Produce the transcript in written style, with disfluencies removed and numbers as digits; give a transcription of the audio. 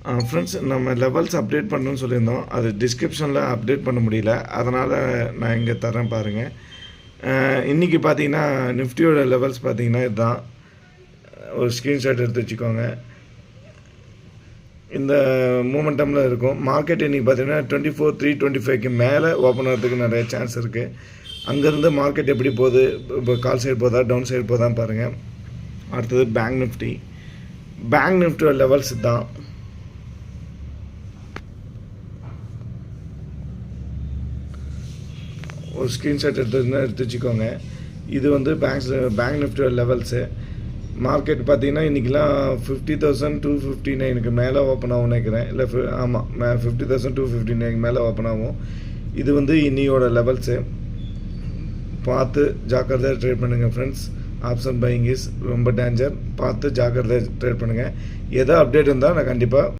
Friends, நம்ம levels update பண்ணணும்னு சொல்லியிருந்தோம். அது டிஸ்கிரிப்ஷனில் அப்டேட் பண்ண முடியல. அதனால் நான் இங்கே தரேன் பாருங்கள். இன்றைக்கி பார்த்தீங்கன்னா நிஃப்டியோட லெவல்ஸ் பார்த்தீங்கன்னா இதுதான். ஒரு ஸ்க்ரீன்ஷாட் எடுத்து வச்சுக்கோங்க. இந்த மூமெண்டமில் இருக்கும். மார்க்கெட் இன்றைக்கி பார்த்தீங்கன்னா 24,325க்கு மேலே ஓப்பன் ஆகிறதுக்கு நிறைய சான்ஸ் இருக்குது. அங்கேருந்து மார்க்கெட் எப்படி போகுது, இப்போ கால் சைடு போதா டவுன் சைடு போதான்னு பாருங்கள். அடுத்தது பேங்க் நிஃப்டியோட லெவல்ஸ் தான். ஒரு ஸ்க்ரீன்ஷாட் எடுத்து வச்சுக்கோங்க. இது வந்து பேங்க் நிஃப்டியோட லெவல்ஸு. மார்க்கெட் பார்த்தீங்கன்னா இன்றைக்கெலாம் 50,259க்கு மேலே ஓப்பன் ஆகும்னு நினைக்கிறேன். இல்லை ஆமாம், 50,259க்கு மேலே ஓப்பன் ஆகும். இது வந்து இன்னியோட லெவல்ஸு. பார்த்து ஜாக்கிரதையாக ட்ரேட் பண்ணுங்கள் ஃப்ரெண்ட்ஸ். ஆப்ஷன் பையிங் இஸ் ரொம்ப டேஞ்சர். பார்த்து ஜாக்கிரதையாக ட்ரேட் பண்ணுங்கள். எதோ அப்டேட் இருந்தால் நான் கண்டிப்பாக